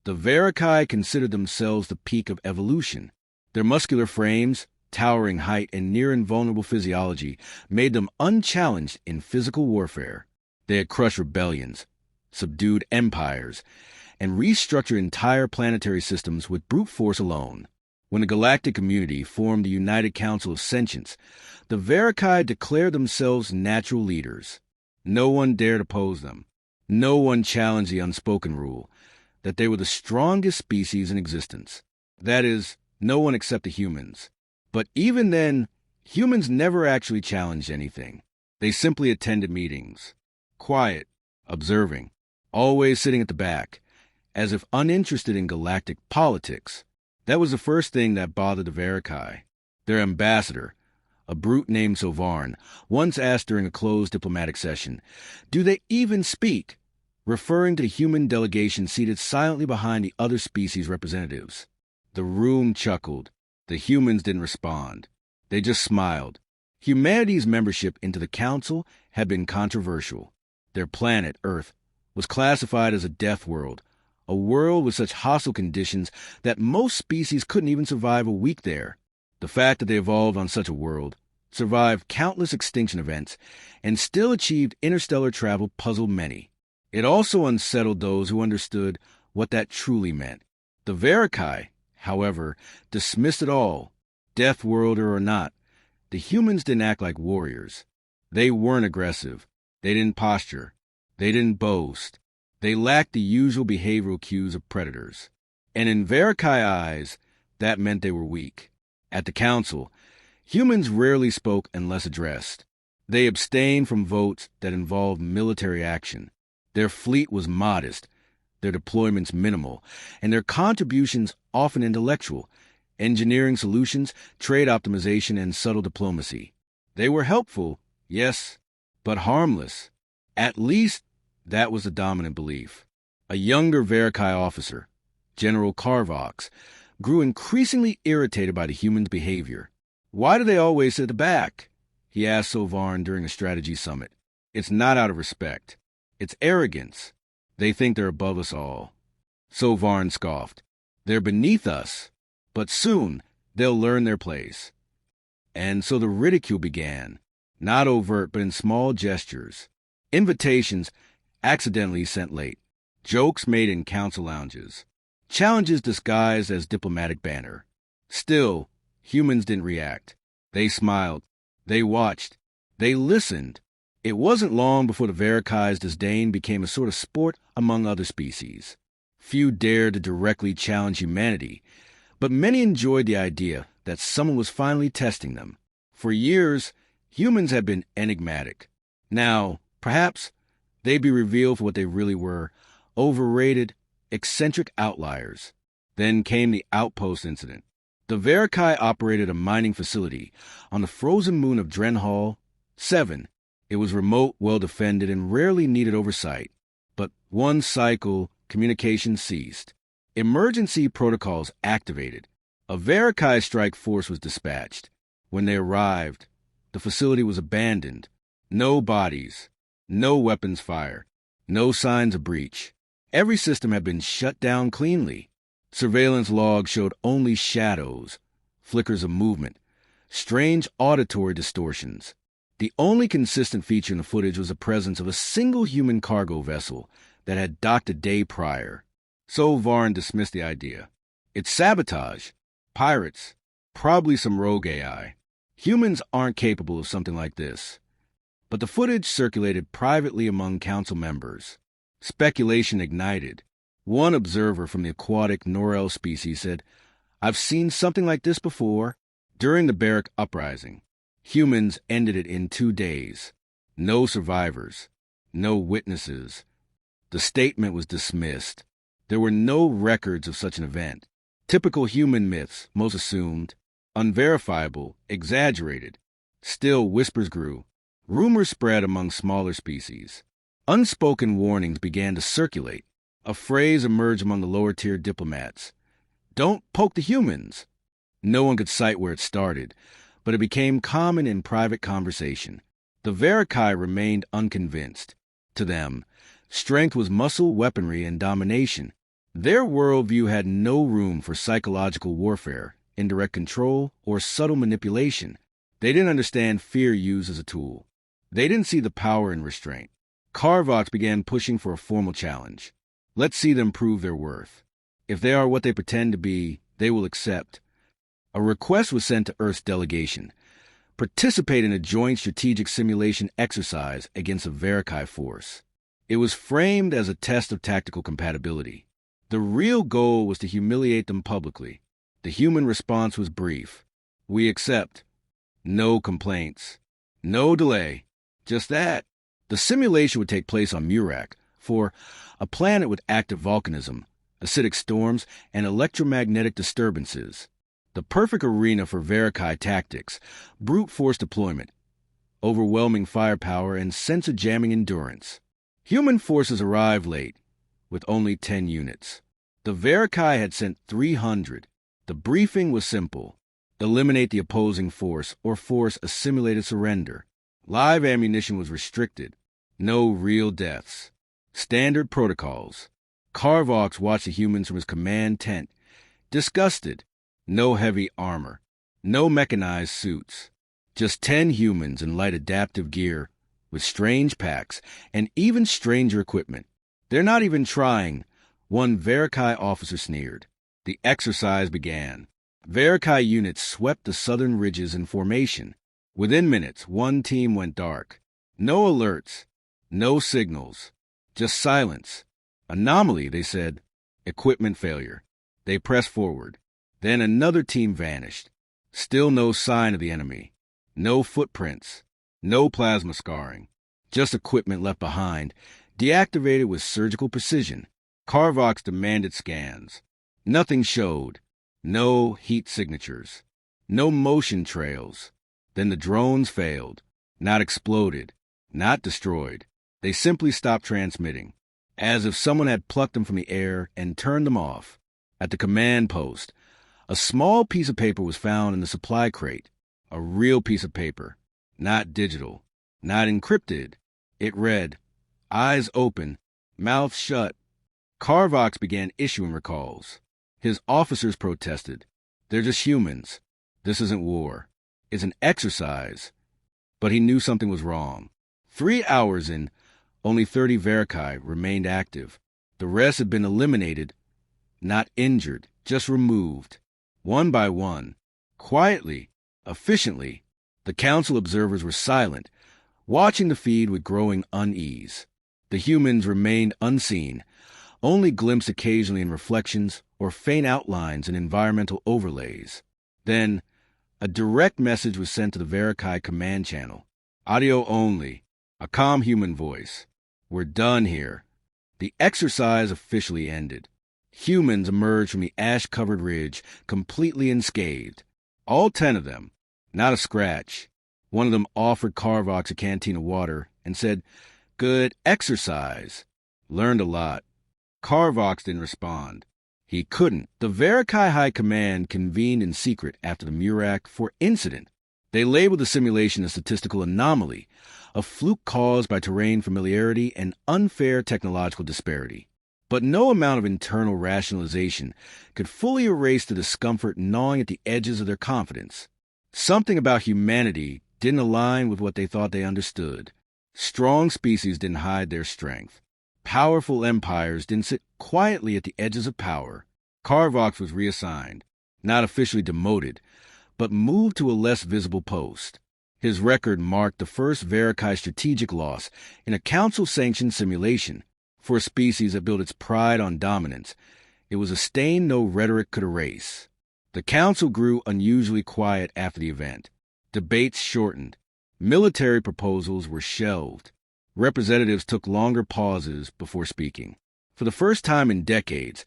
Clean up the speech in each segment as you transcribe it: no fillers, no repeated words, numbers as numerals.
The Verakai considered themselves the peak of evolution. Their muscular frames, towering height, and near-invulnerable physiology made them unchallenged in physical warfare. They had crushed rebellions, subdued empires, and restructured entire planetary systems with brute force alone. When the galactic community formed the United Council of Sentience, the Verakai declared themselves natural leaders. No one dared oppose them. No one challenged the unspoken rule that they were the strongest species in existence. That is, no one except the humans. But even then, humans never actually challenged anything. They simply attended meetings. Quiet, observing, always sitting at the back, as if uninterested in galactic politics. That was the first thing that bothered the Verakai. Their ambassador, a brute named Sovarn, once asked during a closed diplomatic session, "Do they even speak?" referring to the human delegation seated silently behind the other species representatives. The room chuckled. The humans didn't respond. They just smiled. Humanity's membership into the Council had been controversial. Their planet, Earth, was classified as a death world, a world with such hostile conditions that most species couldn't even survive a week there. The fact that they evolved on such a world, survived countless extinction events, and still achieved interstellar travel puzzled many. It also unsettled those who understood what that truly meant. The Verakai, however, dismissed it all. Death worlder or not, the humans didn't act like warriors. They weren't aggressive. They didn't posture. They didn't boast. They lacked the usual behavioral cues of predators. And in Verakai eyes, that meant they were weak. At the Council, humans rarely spoke unless addressed. They abstained from votes that involved military action. Their fleet was modest, their deployments minimal, and their contributions often intellectual, engineering solutions, trade optimization, and subtle diplomacy. They were helpful, yes, but harmless. At least that was the dominant belief. A younger Verakai officer, General Carvox, grew increasingly irritated by the humans' behavior. "Why do they always sit at the back?" he asked Sovarn during a strategy summit. "It's not out of respect. It's arrogance. They think they're above us all." Sovarn scoffed. "They're beneath us, but soon they'll learn their place." And so the ridicule began, not overt but in small gestures. Invitations accidentally sent late, jokes made in council lounges, challenges disguised as diplomatic banter. Still, humans didn't react. They smiled. They watched. They listened. It wasn't long before the Verakai's disdain became a sort of sport among other species. Few dared to directly challenge humanity, but many enjoyed the idea that someone was finally testing them. For years, humans had been enigmatic. Now, perhaps, they'd be revealed for what they really were, overrated, eccentric outliers. Then came the Outpost incident. The Verakai operated a mining facility on the frozen moon of Drenhall 7. It was remote, well-defended, and rarely needed oversight. But one cycle, communication ceased. Emergency protocols activated. A Verakai strike force was dispatched. When they arrived, the facility was abandoned. No bodies, no weapons fire, no signs of breach. Every system had been shut down cleanly. Surveillance logs showed only shadows, flickers of movement, strange auditory distortions. The only consistent feature in the footage was the presence of a single human cargo vessel that had docked a day prior. Sovarn dismissed the idea. It's sabotage. Pirates. Probably some rogue AI. Humans aren't capable of something like this. But the footage circulated privately among council members. Speculation ignited. One observer from the aquatic Norel species said, "I've seen something like this before." During the Barrack uprising, humans ended it in 2 days. No survivors. No witnesses. The statement was dismissed. There were no records of such an event. Typical human myths, most assumed, unverifiable, exaggerated. Still, whispers grew. Rumors spread among smaller species. Unspoken warnings began to circulate. A phrase emerged among the lower-tier diplomats. "Don't poke the humans." No one could cite where it started, but it became common in private conversation. The Verakai remained unconvinced. To them, strength was muscle, weaponry, and domination. Their worldview had no room for psychological warfare, indirect control, or subtle manipulation. They didn't understand fear used as a tool. They didn't see the power in restraint. Carvox began pushing for a formal challenge. Let's see them prove their worth. If they are what they pretend to be, they will accept. A request was sent to Earth's delegation. Participate in a joint strategic simulation exercise against a Verikai force. It was framed as a test of tactical compatibility. The real goal was to humiliate them publicly. The human response was brief. We accept. No complaints. No delay. Just that. The simulation would take place on Murak, for a planet with active volcanism, acidic storms, and electromagnetic disturbances. The perfect arena for Verikai tactics, brute force deployment, overwhelming firepower, and sensor-jamming endurance. Human forces arrived late, with only 10 units. The Verikai had sent 300. The briefing was simple. Eliminate the opposing force or force a simulated surrender. Live ammunition was restricted. No real deaths. Standard protocols. Carvox watched the humans from his command tent. Disgusted. No heavy armor. No mechanized suits. Just 10 humans in light adaptive gear, with strange packs, and even stranger equipment. They're not even trying, one Verikai officer sneered. The exercise began. Verikai units swept the southern ridges in formation. Within minutes, one team went dark. No alerts. No signals. Just silence. Anomaly, they said. Equipment failure. They pressed forward. Then another team vanished. Still no sign of the enemy. No footprints. No plasma scarring. Just equipment left behind, deactivated with surgical precision. Carvox demanded scans. Nothing showed. No heat signatures. No motion trails. Then the drones failed. Not exploded. Not destroyed. They simply stopped transmitting, as if someone had plucked them from the air and turned them off. At the command post, a small piece of paper was found in the supply crate. A real piece of paper. Not digital. Not encrypted. It read, eyes open, mouth shut. Carvox began issuing recalls. His officers protested. They're just humans. This isn't war. It's an exercise. But he knew something was wrong. 3 hours in, only 30 Verikai remained active. The rest had been eliminated, not injured, just removed. One by one, quietly, efficiently. The council observers were silent, watching the feed with growing unease. The humans remained unseen, only glimpsed occasionally in reflections or faint outlines in environmental overlays. Then, a direct message was sent to the Verikai command channel. Audio only. A calm human voice. We're done here. The exercise officially ended. Humans emerged from the ash-covered ridge, completely unscathed. All 10 of them. Not a scratch. One of them offered Carvox a canteen of water and said, "Good exercise." Learned a lot. Carvox didn't respond. He couldn't. The Verikai High Command convened in secret after the Murak for incident. They labeled the simulation a statistical anomaly, a fluke caused by terrain familiarity and unfair technological disparity. But no amount of internal rationalization could fully erase the discomfort gnawing at the edges of their confidence. Something about humanity didn't align with what they thought they understood. Strong species didn't hide their strength. Powerful empires didn't sit quietly at the edges of power. Carvox was reassigned, not officially demoted, but moved to a less visible post. His record marked the first Verikai strategic loss in a council-sanctioned simulation. For a species that built its pride on dominance, it was a stain no rhetoric could erase. The council grew unusually quiet after the event. Debates shortened. Military proposals were shelved. Representatives took longer pauses before speaking. For the first time in decades,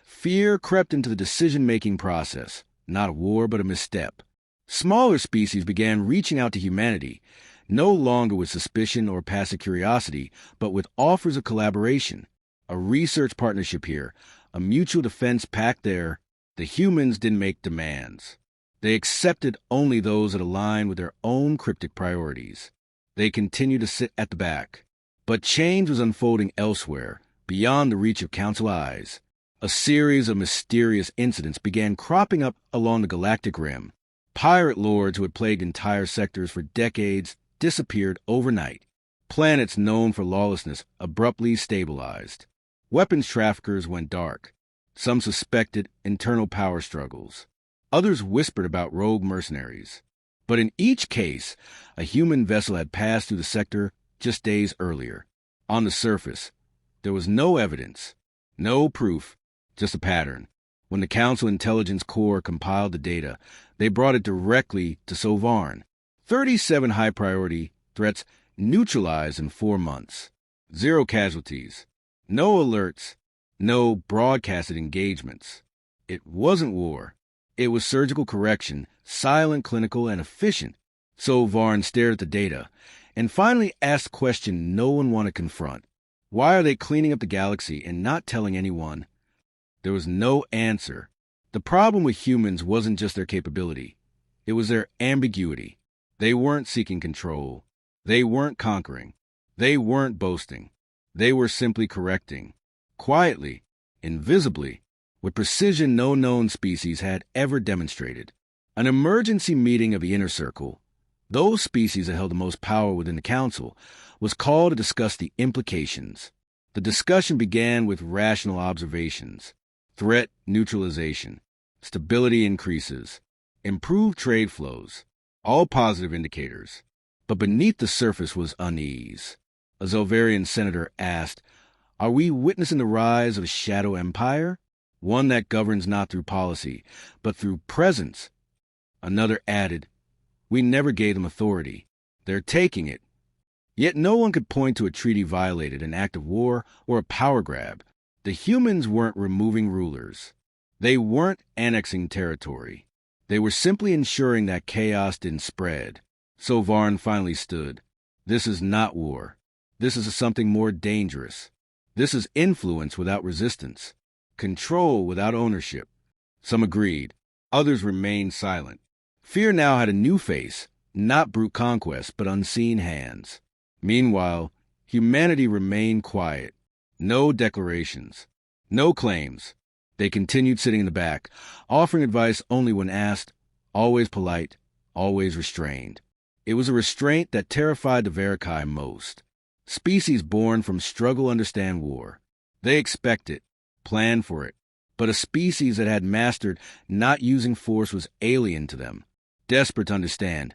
fear crept into the decision-making process. Not a war, but a misstep. Smaller species began reaching out to humanity, no longer with suspicion or passive curiosity, but with offers of collaboration. A research partnership here, a mutual defense pact there. The humans didn't make demands. They accepted only those that aligned with their own cryptic priorities. They continued to sit at the back. But change was unfolding elsewhere, beyond the reach of council eyes. A series of mysterious incidents began cropping up along the galactic rim. Pirate lords who had plagued entire sectors for decades disappeared overnight. Planets known for lawlessness abruptly stabilized. Weapons traffickers went dark. Some suspected internal power struggles. Others whispered about rogue mercenaries. But in each case, a human vessel had passed through the sector just days earlier. On the surface, there was no evidence, no proof, just a pattern. When the Council Intelligence Corps compiled the data, they brought it directly to Sovarn. 37 high-priority threats neutralized in 4 months. 0 casualties. No alerts. No broadcasted engagements. It wasn't war. It was surgical correction, silent, clinical, and efficient. Sovarn stared at the data and finally asked the question no one wanted to confront. Why are they cleaning up the galaxy and not telling anyone? There was no answer. The problem with humans wasn't just their capability. It was their ambiguity. They weren't seeking control. They weren't conquering. They weren't boasting. They were simply correcting. Quietly, invisibly, with precision no known species had ever demonstrated. An emergency meeting of the Inner Circle, those species that held the most power within the Council, was called to discuss the implications. The discussion began with rational observations. Threat neutralization, stability increases, improved trade flows, all positive indicators. But beneath the surface was unease. A Zelvarian senator asked, "Are we witnessing the rise of a shadow empire? One that governs not through policy, but through presence?" Another added, "We never gave them authority. They're taking it." Yet no one could point to a treaty violated, an act of war, or a power grab. The humans weren't removing rulers. They weren't annexing territory. They were simply ensuring that chaos didn't spread. Sovarn finally stood. This is not war. This is something more dangerous. This is influence without resistance. Control without ownership. Some agreed. Others remained silent. Fear now had a new face, not brute conquest, but unseen hands. Meanwhile, humanity remained quiet. No declarations. No claims. They continued sitting in the back, offering advice only when asked, always polite, always restrained. It was a restraint that terrified the Verikai most. Species born from struggle understand war. They expect it, plan for it. But a species that had mastered not using force was alien to them. Desperate to understand,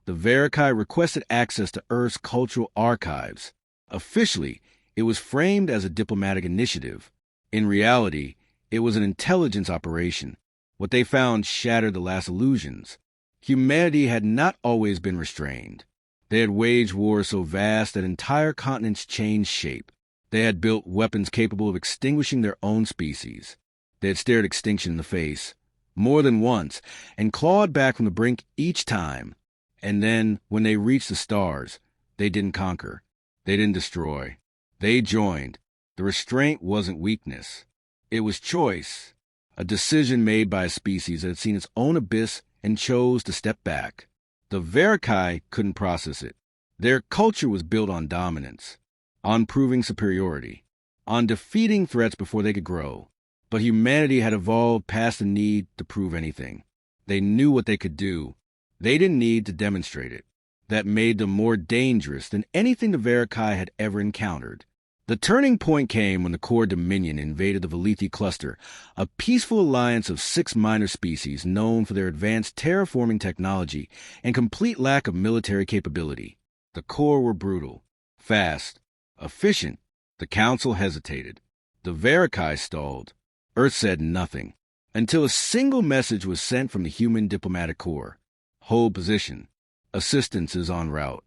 the Verikai requested access to Earth's cultural archives. Officially, it was framed as a diplomatic initiative. In reality, it was an intelligence operation. What they found shattered the last illusions. Humanity had not always been restrained. They had waged wars so vast that entire continents changed shape. They had built weapons capable of extinguishing their own species. They had stared extinction in the face, more than once, and clawed back from the brink each time. And then, when they reached the stars, they didn't conquer. They didn't destroy. They joined. The restraint wasn't weakness. It was choice, a decision made by a species that had seen its own abyss and chose to step back. The Verikai couldn't process it. Their culture was built on dominance, on proving superiority, on defeating threats before they could grow. But humanity had evolved past the need to prove anything. They knew what they could do. They didn't need to demonstrate it. That made them more dangerous than anything the Verikai had ever encountered. The turning point came when the Core Dominion invaded the Valithi cluster, a peaceful alliance of 6 minor species known for their advanced terraforming technology and complete lack of military capability. The Core were brutal, fast, efficient. The Council hesitated. The Verikai stalled. Earth said nothing, until a single message was sent from the human diplomatic corps. Hold position. Assistance is en route.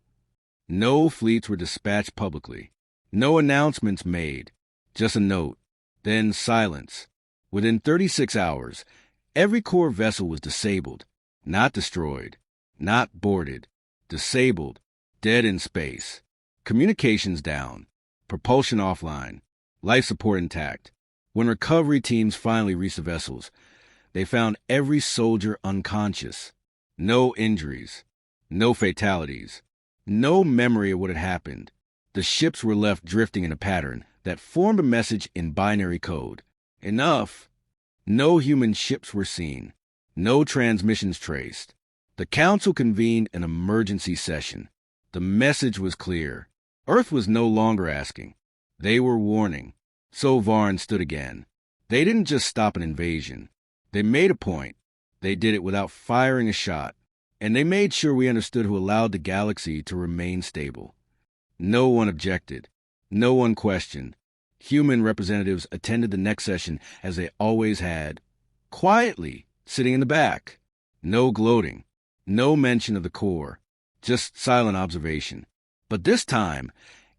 No fleets were dispatched publicly. No announcements made. Just a note. Then silence. Within 36 hours, every core vessel was disabled. Not destroyed. Not boarded. Disabled. Dead in space. Communications down. Propulsion offline. Life support intact. When recovery teams finally reached the vessels, they found every soldier unconscious. No injuries. No fatalities. No memory of what had happened. The ships were left drifting in a pattern that formed a message in binary code. Enough. No human ships were seen. No transmissions traced. The council convened an emergency session. The message was clear. Earth was no longer asking. They were warning. So Varn stood again. They didn't just stop an invasion. They made a point. They did it without firing a shot. And they made sure we understood who allowed the galaxy to remain stable. No one objected. No one questioned. Human representatives attended the next session as they always had. Quietly, sitting in the back. No gloating. No mention of the core. Just silent observation. But this time,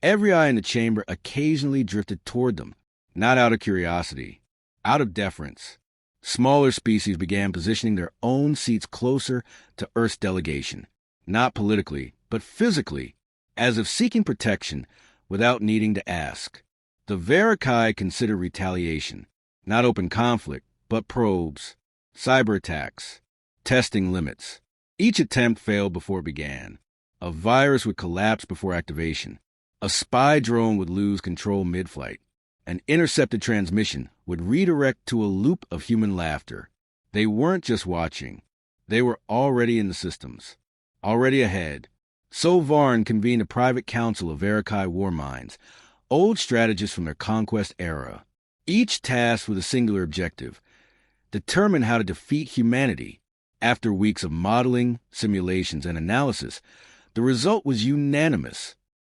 every eye in the chamber occasionally drifted toward them. Not out of curiosity. Out of deference. Smaller species began positioning their own seats closer to Earth's delegation, not politically, but physically, as if seeking protection without needing to ask. The Verakai considered retaliation, not open conflict, but probes, cyber attacks, testing limits. Each attempt failed before it began. A virus would collapse before activation. A spy drone would lose control mid-flight. An intercepted transmission would redirect to a loop of human laughter. They weren't just watching. They were already in the systems. Already ahead. So Varn convened a private council of Verakai war minds, old strategists from their conquest era, each tasked with a singular objective: determine how to defeat humanity. After weeks of modeling, simulations, and analysis, the result was unanimous.